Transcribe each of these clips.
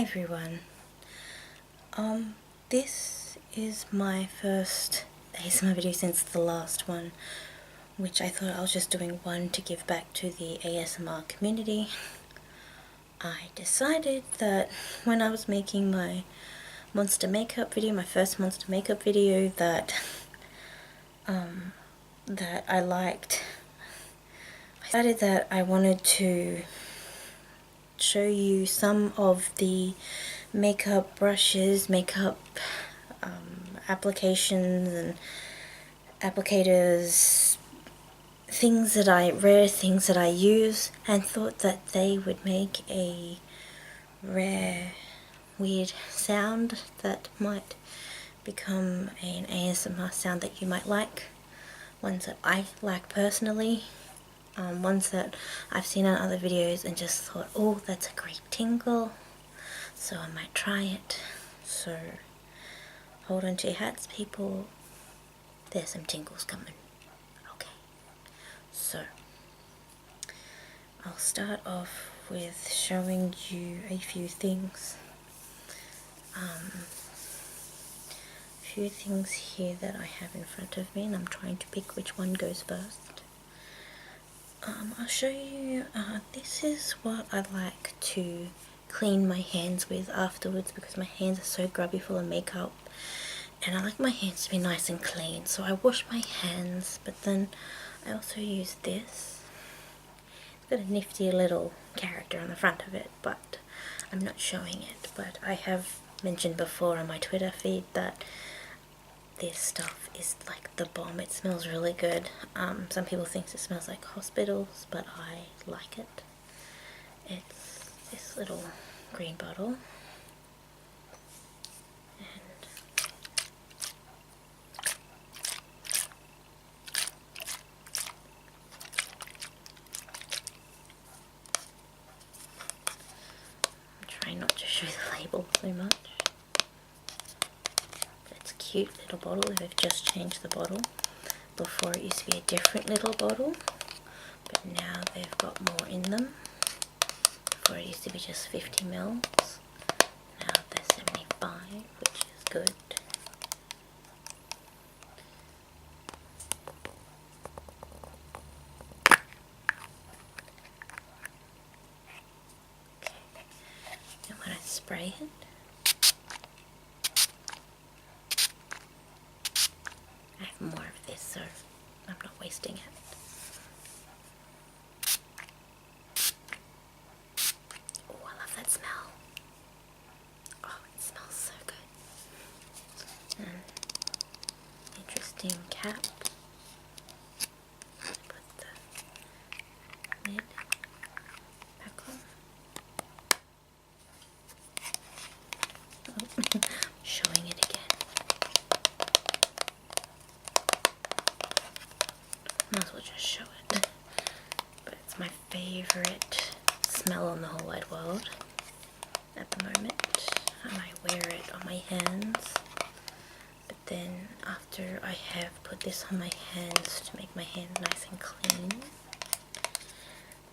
everyone. This is my first ASMR video since the last one, which I thought I was just doing one to give back to the ASMR community. I decided that when I was making my monster makeup video, my first monster makeup video, that I liked, I decided that I wanted to show you some of the makeup brushes, makeup applications and applicators, rare things that I use, and thought that they would make a rare, weird sound that might become an ASMR sound that you might like. Ones that I like personally. Ones that I've seen on other videos and just thought, oh, that's a great tingle, so I might try it. So hold on to your hats, people. There's some tingles coming. Okay, so I'll start off with showing you a few things. A few things here that I have in front of me, and I'm trying to pick which one goes first. I'll show you, this is what I like to clean my hands with afterwards, because my hands are so grubby full of makeup and I like my hands to be nice and clean. So I wash my hands, but then I also use this. It's got a nifty little character on the front of it, but I'm not showing it. But I have mentioned before on my Twitter feed that this stuff is like the bomb. It smells really good. Some people think it smells like hospitals, but I like it. It's this little green bottle, and I'm trying not to show the label so much. Cute little bottle. They've just changed the bottle. Before it used to be a different little bottle, but now they've got more in them. Before it used to be just 50 mils. Now they're 75, which is good. Okay. And when I spray it, I have more of this, so I'm not wasting it. Oh, I love that smell. Oh, it smells so good. Interesting cap. Put the lid back on. Oh, showing it again. Might as well just show it. But it's my favourite smell on the whole wide world at the moment, and I wear it on my hands. But then after I have put this on my hands to make my hands nice and clean,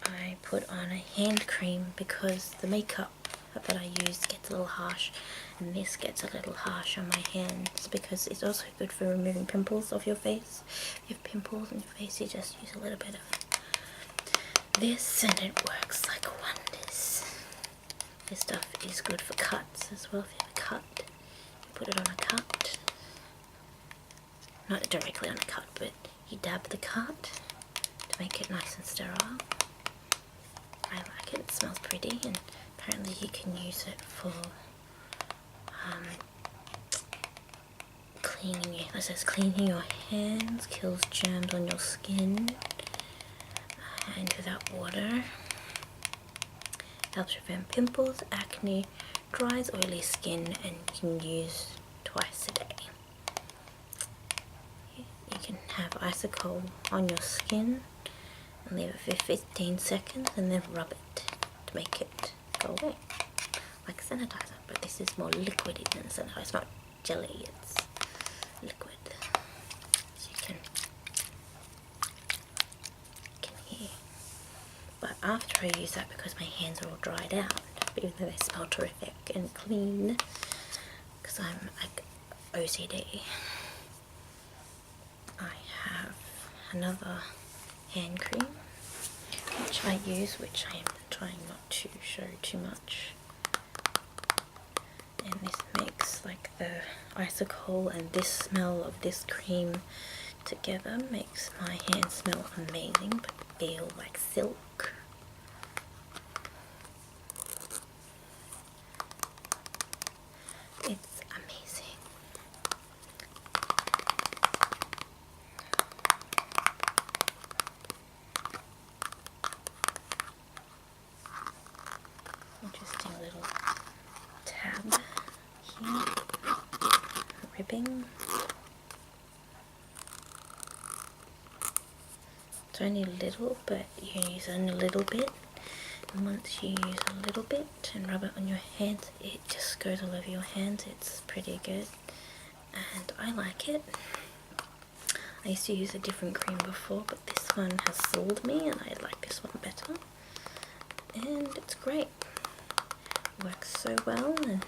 I put on a hand cream, because the makeup that I use gets a little harsh, and this gets a little harsh on my hands, because it's also good for removing pimples off your face. If you have pimples on your face, you just use a little bit of this and it works like wonders. This stuff is good for cuts as well. If you have a cut, you put it on a cut. Not directly on a cut, but you dab the cut to make it nice and sterile. I like it. It smells pretty, and apparently you can use it for cleaning your hands, kills germs on your skin, and without water. Helps prevent pimples, acne, dries oily skin, and you can use twice a day. You can have icicle on your skin and leave it for 15 seconds and then rub it to make it go away, like sanitizer. But this is more liquidy than sanitizer. It's not jelly, it's liquid. So you can hear. But after I use that, because my hands are all dried out, even though they smell terrific and clean, because I'm like OCD. I have another hand cream which I use, which I am trying not to show too much, and this makes like the icicle and this smell of this cream together makes my hands smell amazing but feel like silk. It's amazing. Interesting little tab here, ribbing. It's only a little, but you use only a little bit. And once you use a little bit and rub it on your hands, it just goes all over your hands. It's pretty good, and I like it. I used to use a different cream before, but this one has sold me, and I like this one better. And it's great. It works so well, and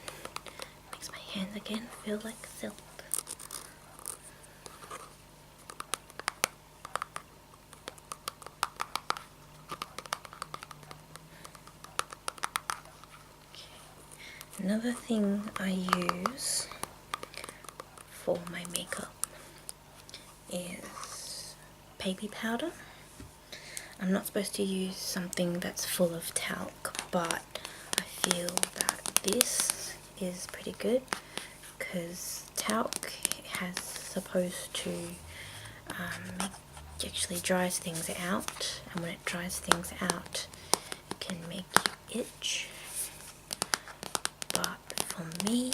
makes my hands again feel like silk. Another thing I use for my makeup is baby powder. I'm not supposed to use something that's full of talc, but I feel that this is pretty good because talc has supposed to actually dries things out, and when it dries things out it can make you itch. But for me,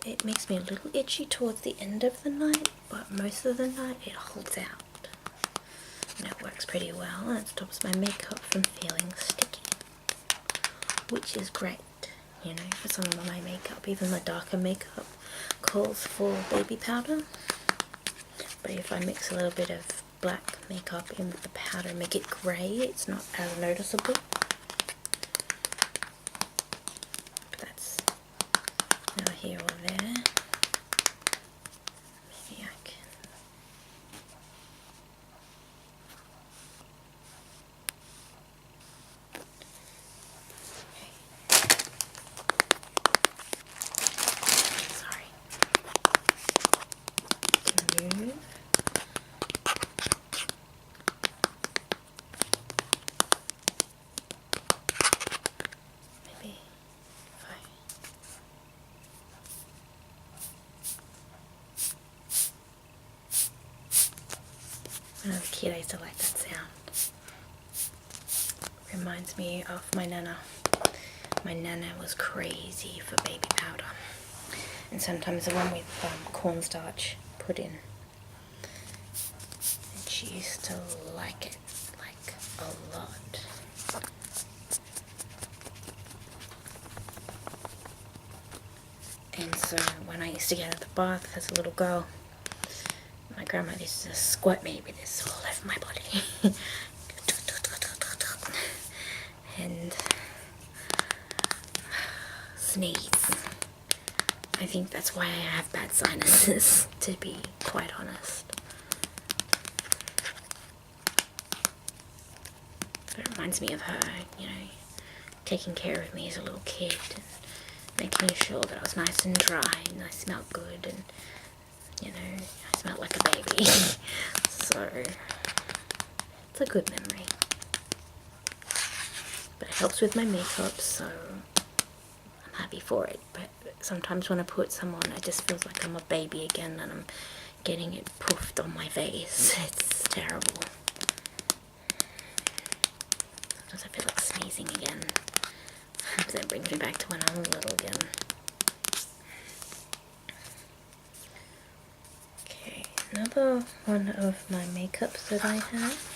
it makes me a little itchy towards the end of the night, but most of the night it holds out. And it works pretty well, and it stops my makeup from feeling sticky, which is great, you know, for some of my makeup. Even my darker makeup calls for baby powder, but if I mix a little bit of black makeup in with the powder and make it grey, it's not as noticeable. Now here or there, maybe I can. Okay. Sorry. Can move. Maybe if I. When I was a kid, I used to like that sound. Reminds me of my nana. My nana was crazy for baby powder, and sometimes the one with cornstarch put in. And she used to like it, like a lot. And so when I used to get out of the bath as a little girl, my grandma used to squirt me with this all over my body. And sneeze. I think that's why I have bad sinuses, to be quite honest. But it reminds me of her, you know, taking care of me as a little kid and making sure that I was nice and dry and I smelled good, and, you know, I smelled like a baby. So it's a good memory. But it helps with my makeup, so I'm happy for it. But sometimes when I put some on, it just feels like I'm a baby again and I'm getting it poofed on my face. It's terrible. Sometimes I feel like sneezing again. Because it brings me back to when I was little again. Okay, another one of my makeups that I have.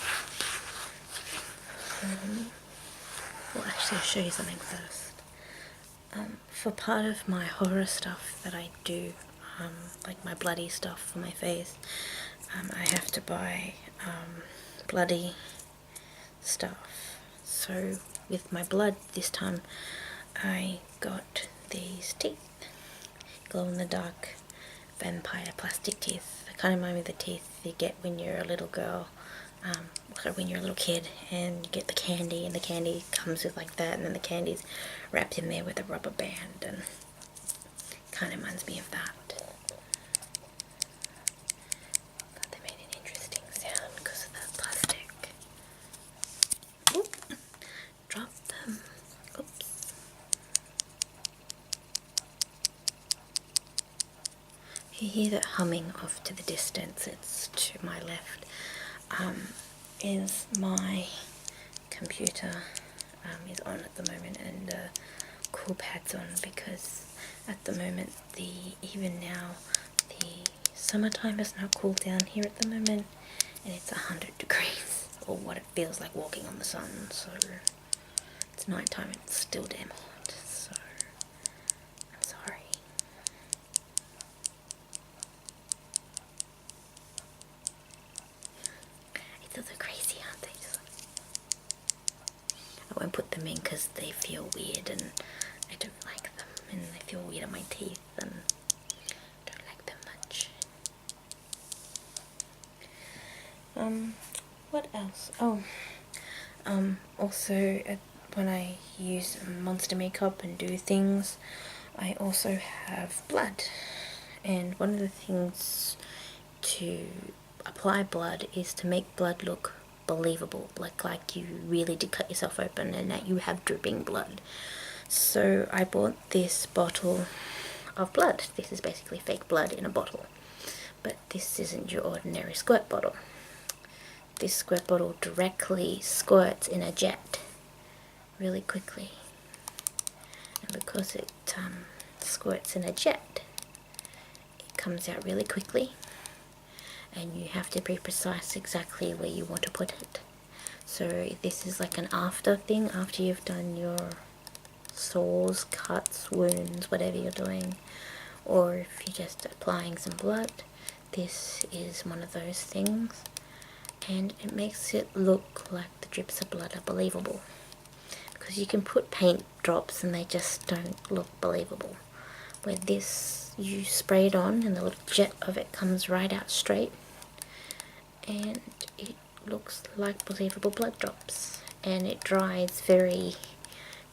Well, actually, I'll show you something first. For part of my horror stuff that I do, like my bloody stuff for my face, I have to buy bloody stuff. So with my blood this time, I got these teeth, glow-in-the-dark vampire plastic teeth. They kind of remind me of the teeth you get when you're a little girl, when you're a little kid, and you get the candy, and the candy comes with like that, and then the candy's wrapped in there with a rubber band, and kind of reminds me of that. But they made an interesting sound because of that plastic. Oop, dropped them. Oops. You hear that humming off to the distance, it's to my left, is my computer is on at the moment, and the cool pad's on because at the moment, even now, the summertime has not cooled down here at the moment, and it's 100 degrees, or what it feels like walking on the sun, so it's night time and it's still damn hot, so I'm sorry. It's so crazy, aren't they? I won't put them in because they feel weird and I don't like them, and they feel weird on my teeth and I don't like them much. What else? Oh, also when I use monster makeup and do things, I also have blood, and one of the things to apply blood is to make blood look believable, like you really did cut yourself open and that you have dripping blood. So I bought this bottle of blood. This is basically fake blood in a bottle, but this isn't your ordinary squirt bottle. This squirt bottle directly squirts in a jet really quickly, and because it squirts in a jet, it comes out really quickly, and you have to be precise exactly where you want to put it. So this is like an after thing, after you've done your sores, cuts, wounds, whatever you're doing, or if you're just applying some blood, this is one of those things, and it makes it look like the drips of blood are believable, because you can put paint drops and they just don't look believable. Where this, you spray it on and the little jet of it comes right out straight, and it looks like believable blood drops, and it dries very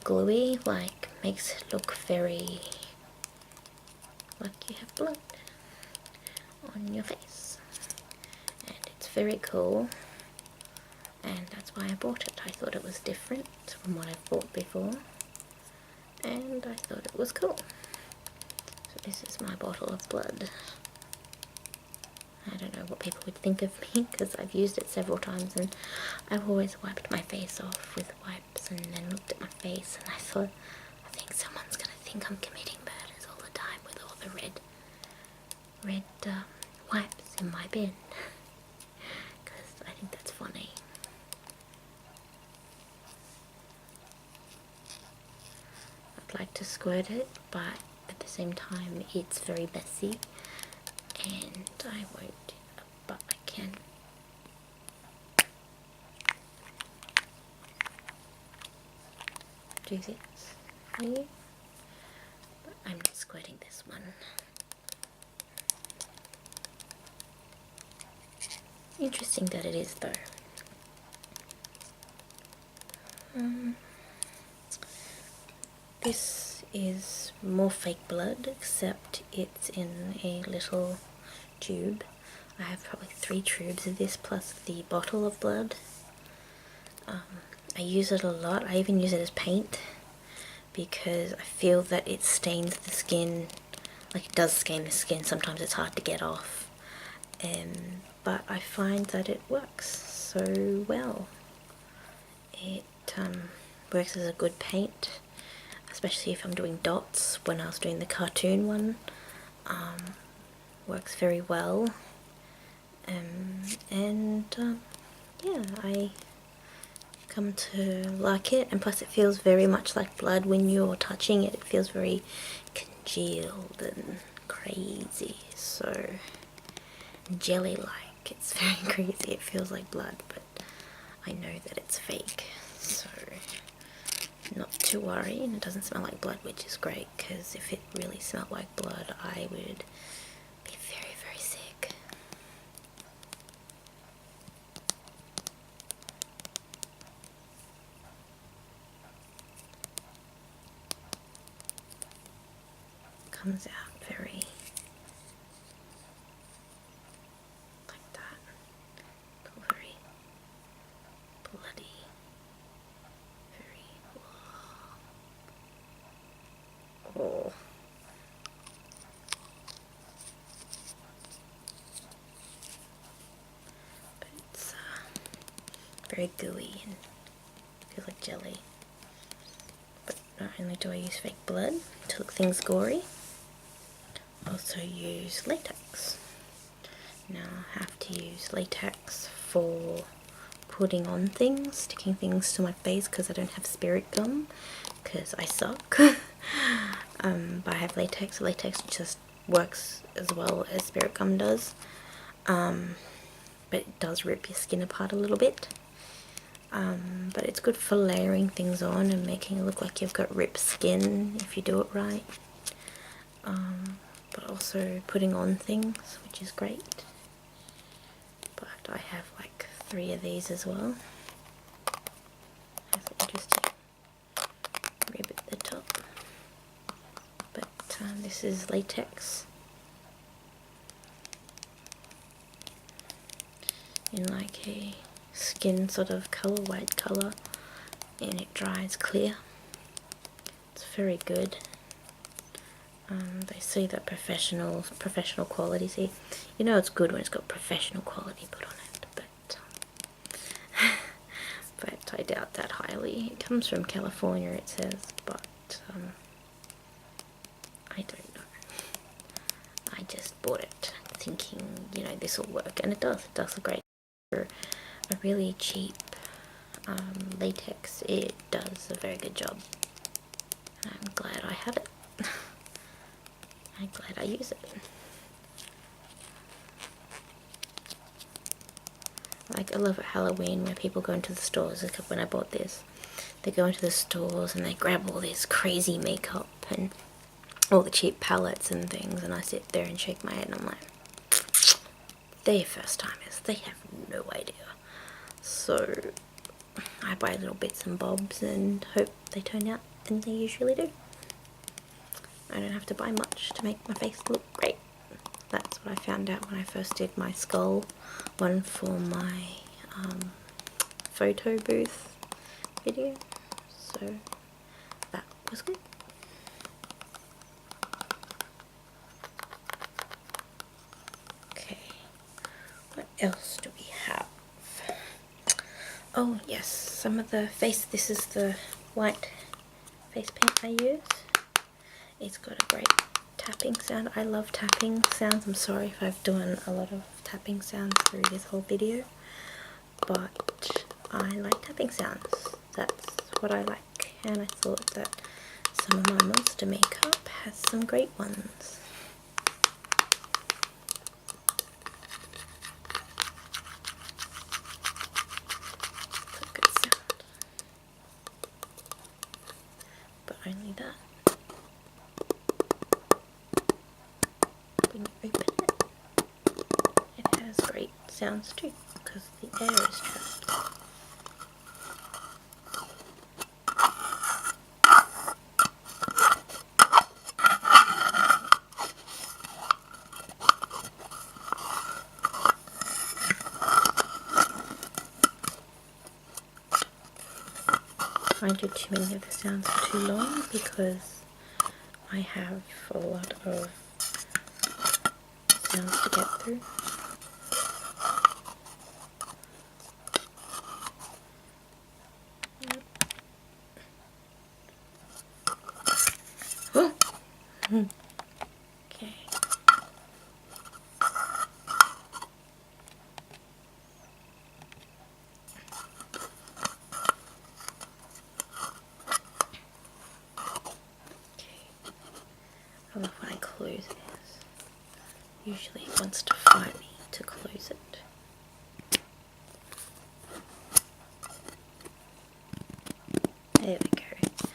gluey, like makes it look very like you have blood on your face, and it's very cool, and that's why I bought it. I thought it was different from what I've bought before, and I thought it was cool. So this is my bottle of blood. I don't know what people would think of me because I've used it several times, and I've always wiped my face off with wipes and then looked at my face and I thought, I think someone's going to think I'm committing murders all the time with all the red wipes in my bin, because I think that's funny. I'd like to squirt it, but at the same time it's very messy and I won't do that, but I can. Do this for you, but I'm not squirting this one. Interesting that it is though. This is more fake blood, except it's in a little tube. I have probably 3 tubes of this plus the bottle of blood. I use it a lot. I even use it as paint because I feel that it stains the skin. Like, it does stain the skin. Sometimes it's hard to get off. But I find that it works so well. It works as a good paint, especially if I'm doing dots. When I was doing the cartoon one, works very well. Yeah, I come to like it, and plus it feels very much like blood when you're touching it. It feels very congealed and crazy, so jelly-like. It's very crazy. It feels like blood, but I know that it's fake, so not to worry, and it doesn't smell like blood, which is great, because if it really smelled like blood, I would be very, very sick. Comes out very like that, very bloody, very, oh. But it's very gooey and feels like jelly. But not only do I use fake blood to look things gory, I also use latex. Now I have to use latex for putting on things, sticking things to my face, because I don't have spirit gum, because I suck. But I have latex. Latex just works as well as spirit gum does, but it does rip your skin apart a little bit. But it's good for layering things on and making it look like you've got ripped skin if you do it right. But also putting on things, which is great. But I have like 3 of these as well. I thought just to rib at the top. But this is latex in like a skin sort of colour, white colour, and it dries clear. It's very good. They say that professional quality. See, you know it's good when it's got professional quality put on it, but I doubt that highly. It comes from California, it says, but I don't know. I just bought it thinking, you know, this will work, and it does. It does look great. For a really cheap latex, it does a very good job. And I'm glad I have it. I'm glad I use it. Like, I love at Halloween where people go into the stores. Like when I bought this, they go into the stores and they grab all this crazy makeup and all the cheap palettes and things, and I sit there and shake my head and I'm like, they're first timers, they have no idea. So I buy little bits and bobs and hope they turn out, and they usually do. I don't have to buy much to make my face look great. That's what I found out when I first did my skull one for my photo booth video. So that was good. Okay, what else do we have? Oh yes, some of the face, this is the white face paint I use. It's got a great tapping sound. I love tapping sounds. I'm sorry if I've done a lot of tapping sounds through this whole video, but I like tapping sounds. That's what I like, and I thought that some of my monster makeup has some great ones. It's a good sound, but only that. When you open it, it has great sounds too, because the air is trapped. I do too many of the sounds for too long because I have a lot of sounds to get through. Oh! Okay. I love when I close this. Usually it wants to fight me to close it. There we go.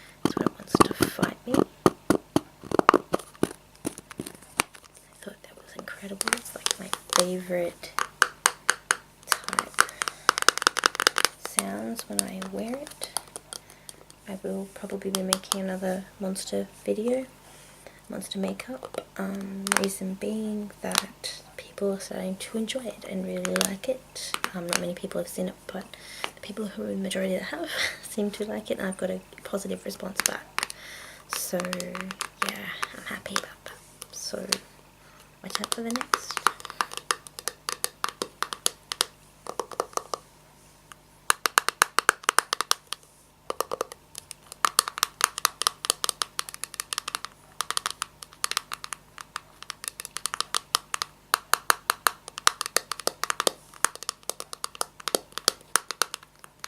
favorite type sounds when I wear it. I will probably be making another monster video, monster makeup. Reason being that people are starting to enjoy it and really like it. Not many people have seen it, but the people who are the majority that have seem to like it, and I've got a positive response back. So yeah, I'm happy about that. So watch out for the next.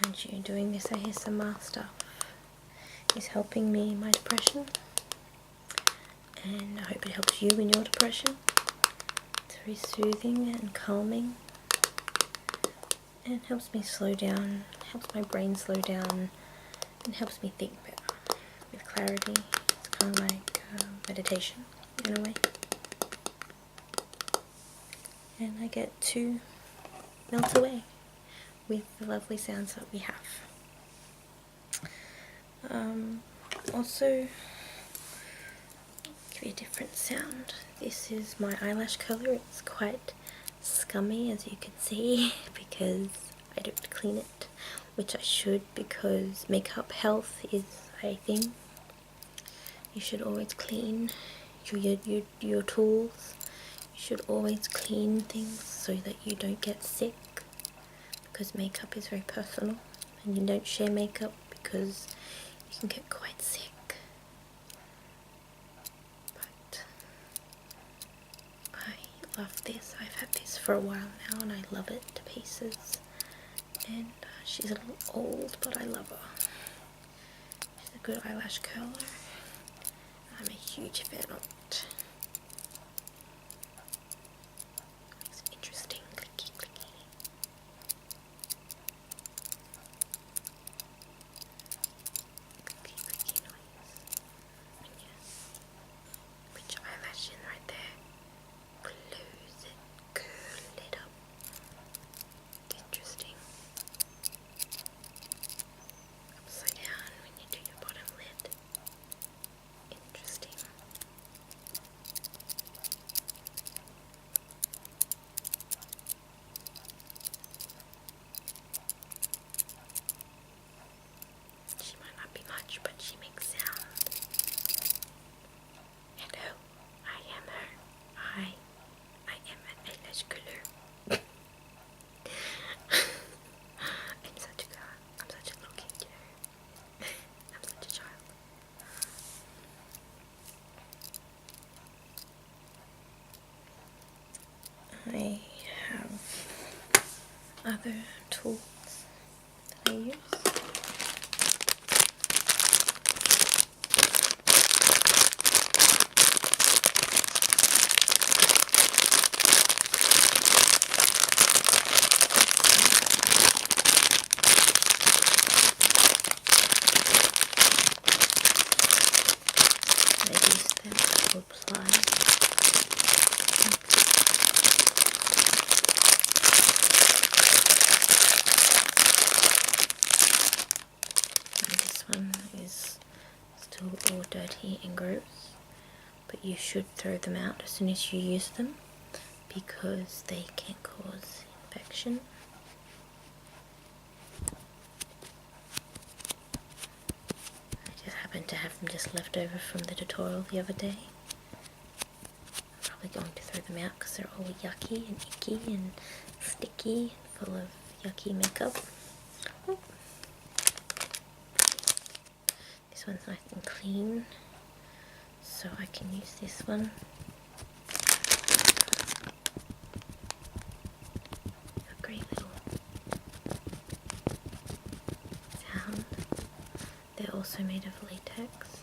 And you doing this ASMR stuff is helping me in my depression, and I hope it helps you in your depression. It's very soothing and calming, and helps me slow down, helps my brain slow down, and helps me think better with clarity. It's kind of like meditation in a way, and I get to melt away with the lovely sounds that we have. Also, give you a different sound. This is my eyelash curler. It's quite scummy, as you can see, because I don't clean it, which I should, because makeup health is a thing. You should always clean your tools. You should always clean things so that you don't get sick, because makeup is very personal, and you don't share makeup because you can get quite sick. But I love this. I've had this for a while now and I love it to pieces. And she's a little old, but I love her. She's a good eyelash curler. I'm a huge fan of it. It's interesting, clicky clicky. Clicky clicky noise. When you put your eyelash in right there, close it, curl it up. Interesting. Upside down when you do your bottom lid. Interesting. She might not be much, but she makes sound. Hello, I am her. I am an eyelash curler. I'm such a girl. I'm such a little kid, you know. I'm such a child. I have other tools that I use. I use them to apply. And this one is still all dirty and gross, but you should throw them out as soon as you use them because they can cause infection. I just happened to have them just left over from the tutorial the other day. I'm probably going to throw them out because they're all yucky and icky and sticky and full of yucky makeup. Oh. This one's nice and clean, so I can use this one. A great little sound. They're also made of latex,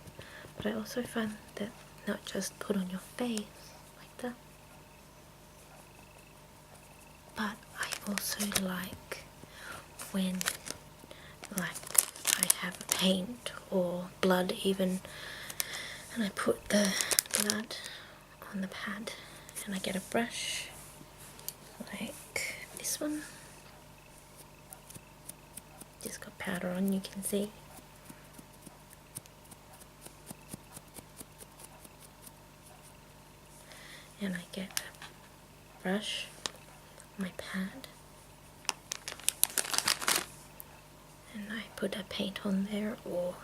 but I also find that not just put on your face like that, but I also like when I have paint or blood even, and I put the blood on the pad and I get a brush this one. Just got powder on, you can see. And I get a brush, my pad, and I put a paint on there or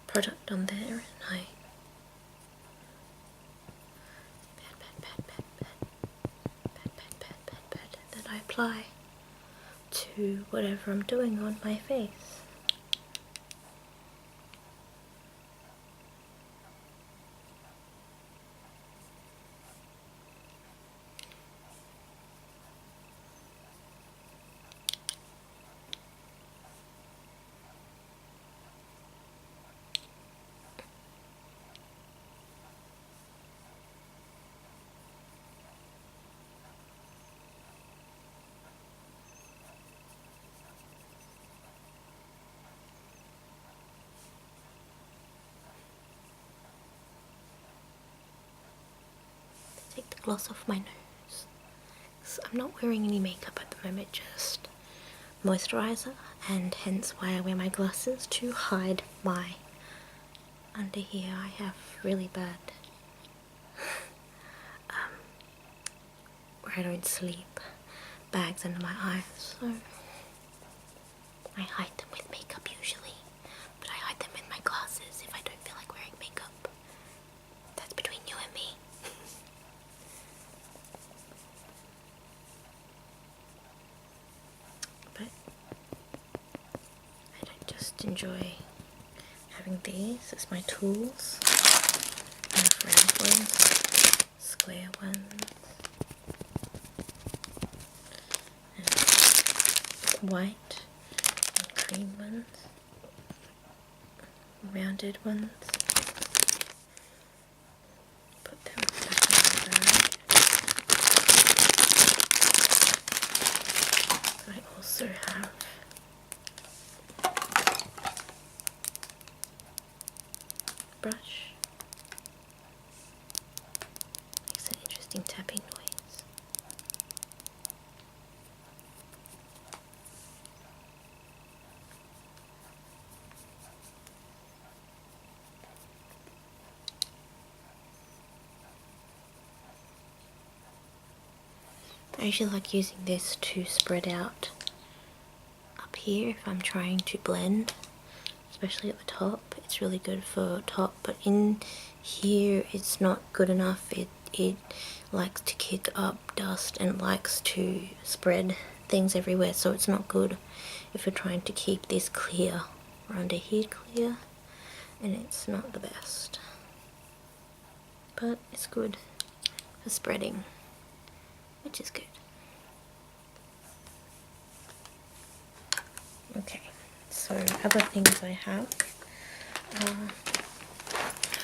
product on there, and I pat, that I apply to whatever I'm doing on my face. Take the gloss off my nose. So I'm not wearing any makeup at the moment, just moisturizer, and hence why I wear my glasses to hide my under here. I have really bad where I don't sleep, bags under my eyes, so I hide them with makeup usually, but I hide them with my glasses if I don't feel like wearing makeup. That's between you and me. But I don't just enjoy having these as my tools. I have round ones, square ones, and white and cream ones, rounded ones. Put them back in the bag. I also have brush. Makes an interesting tapping noise. I usually like using this to spread out up here if I'm trying to blend, especially at the top. It's really good for top, but in here it's not good enough. It likes to kick up dust and likes to spread things everywhere, so it's not good if you're trying to keep this clear or under here clear, and it's not the best, but it's good for spreading, which is good. Okay, so other things I have,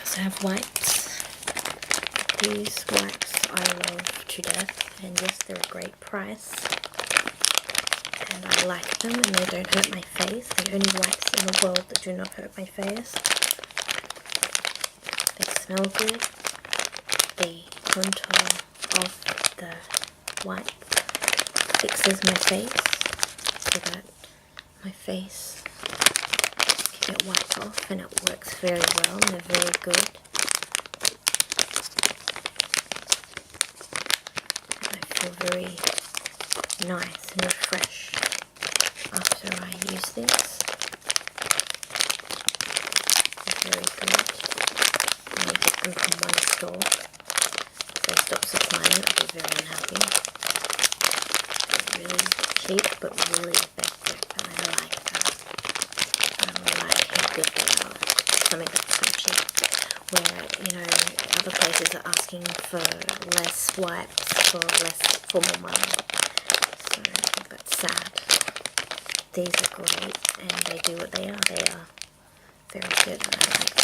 so I have wipes. These wipes I love to death, and yes, they're a great price, and I like them, and they don't hurt my face. They're the only wipes in the world that do not hurt my face. They smell good. The contour of the wipe fixes my face so that my face can get wiped off, and it works very well, and they're very good. I feel very nice and refreshed after I use this. They're very good. I get them from one store. If they stop supplying it, I'll be very unhappy. They're really cheap but really effective, and I like that. I like how good they are. Something that's so cheap, where, you know, other places are asking for less wipes for more money. So I think that's sad. These are great, and they do what they are. They are very good, and I like them.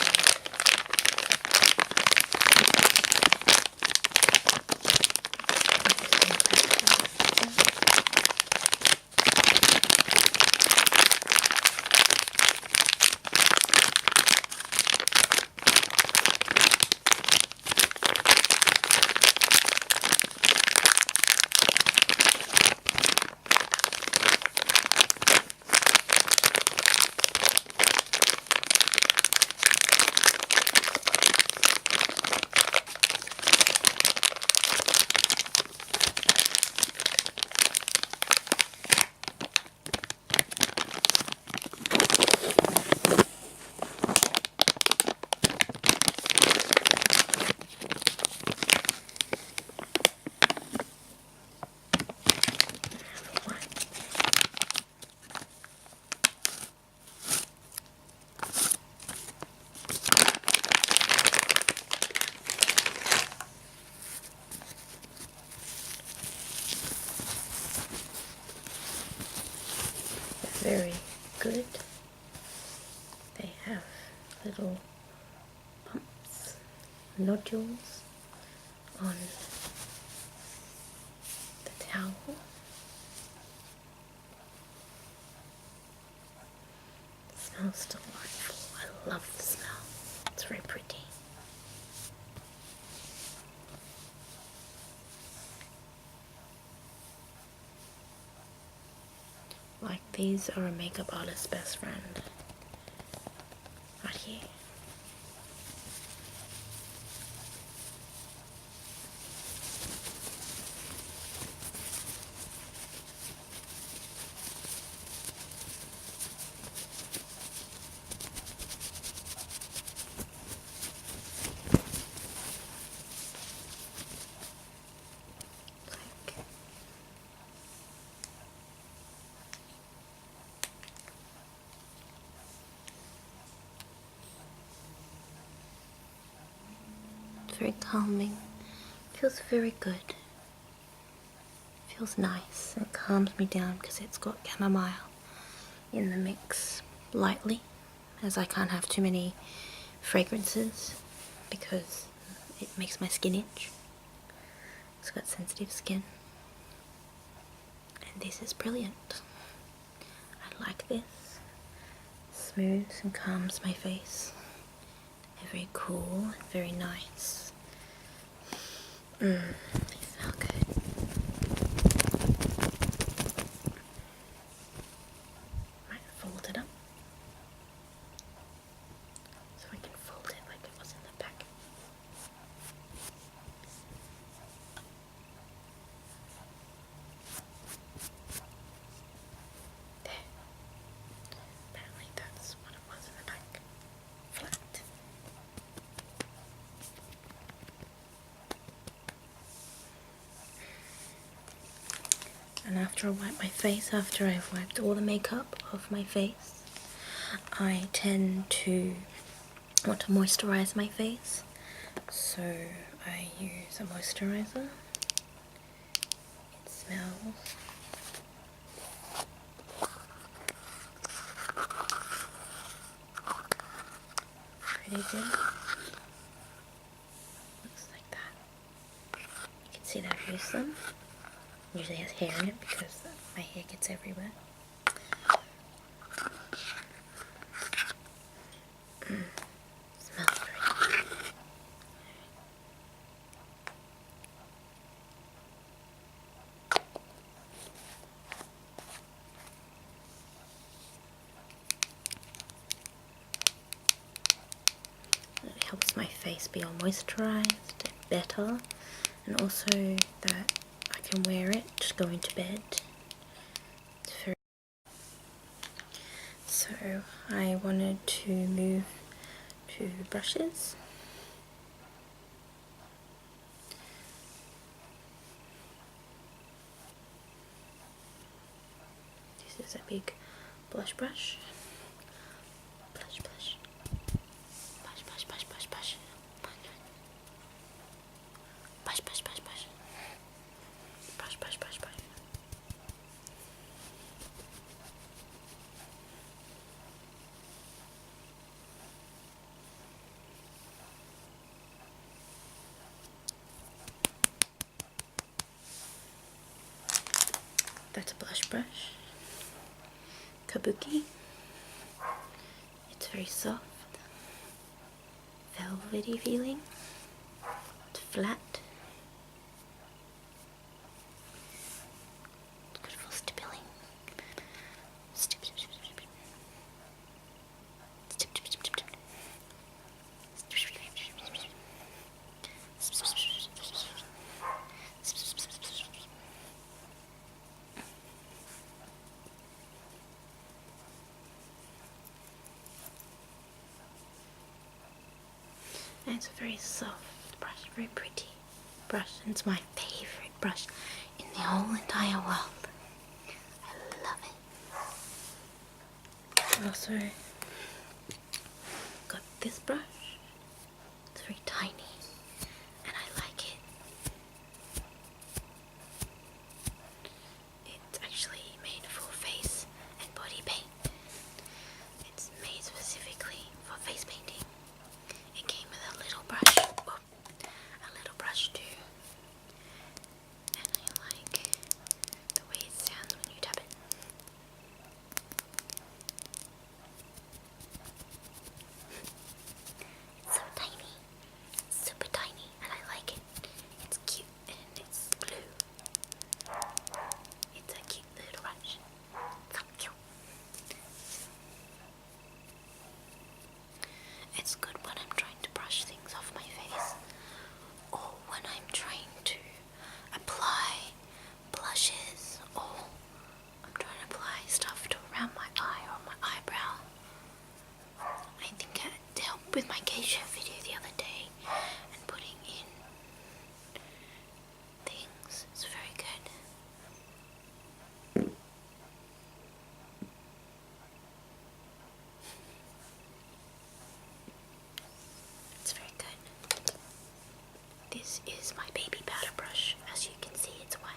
very good. They have little bumps, nodules on the towel. It smells delightful. I love the smell. It's very pretty. Like, these are a makeup artist's best friend. Right here. Very calming. Feels very good. Feels nice and calms me down because it's got chamomile in the mix lightly, as I can't have too many fragrances because it makes my skin itch. It's got sensitive skin. And this is brilliant. I like this. Smooths and calms my face. They're very cool and very nice. They smell good. Might fold it up so I can fold it like it was in the pack. There. Apparently that's what it was in the pack. Flat. And after I wipe my face, after I've wiped all the makeup off my face, I tend to want to moisturize my face. So I use a moisturizer. It smells pretty good. Looks like that. You can see that I've used them. Usually has hair in it because my hair gets everywhere. Smells pretty. It helps my face be all moisturized and better, and also that I can wear it going to bed. It's very... So I wanted to move to brushes. This is a big blush brush. Blush, blush. Blush, blush, blush, blush, blush. Blush, blush, blush, blush. Brush, brush, brush, brush. That's a blush brush. Kabuki. It's very soft, velvety feeling. It's flat. It's good for stippling. Stip, stip, stip, stip. Stip, stip, stip, stip. And it's a very soft brush, very pretty brush, and it's my favorite brush in the whole entire world. I love it. I also got this brush. It's very tiny and I like it. It's actually made for face and body paint. around my eye or my eyebrow. I think it helped with my geisha video the other day and putting in things. It's very good. It's very good. This is my baby powder brush. As you can see, it's white.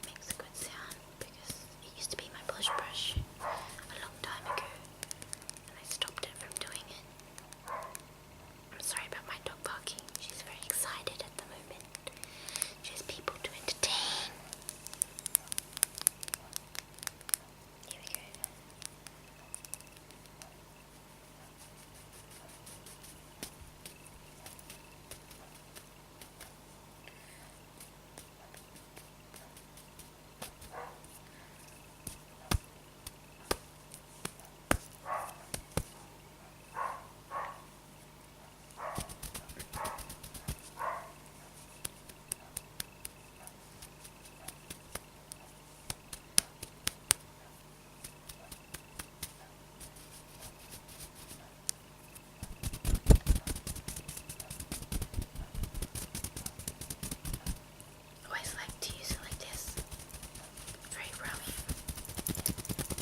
Makes a good sound because it used to be my blush brush a long time ago and I stopped it from doing it. I'm sorry about my dog barking. She's very excited at the moment. She has people to entertain. Here we go. Always like to use it like this. Very rough.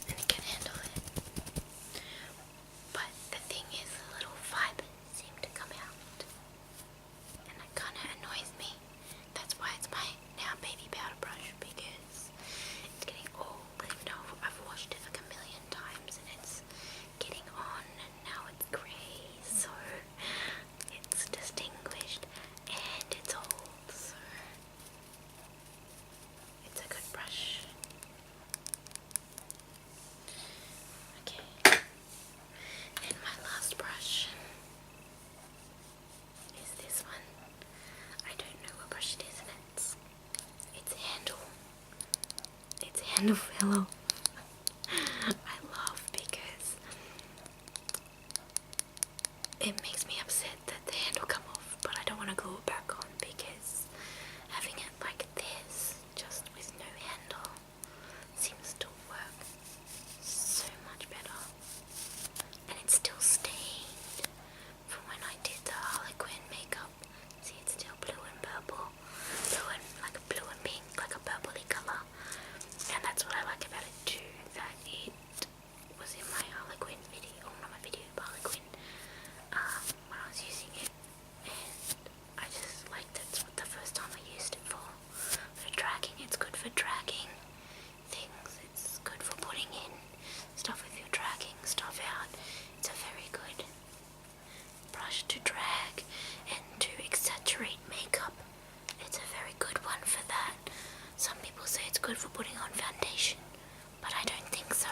And it can handle it. But the thing is, the little fibers seem to come out. And it kind of annoys me. That's why it's my now baby powder brush, because it's getting old. Even though I've washed it like a million times and it's getting on and now it's grey. So it's distinguished and it's old. So it's a good brush. Okay. And my last brush is this one. I don't know what brush it is, and it's handle. It's handle fellow. I love because it makes me upset that the handle come off, but I don't want to glue it back on because having it like this, just with no handle, seems to work so much better. And it's still stained from when I did the Harlequin makeup. See, it's still blue and purple. Blue and pink, like a purpley colour. And that's what I like about it too, that it was in my Harlequin video, or not my video, but Harlequin, when I was using it. And I just liked it. It's the first time I used it for dragging. It's good for dragging things. It's good for putting in stuff if you're dragging stuff out. It's a very good brush to drag and to exaggerate makeup. It's a very good one for that. Some people say it's good for putting on foundation, but I don't think so.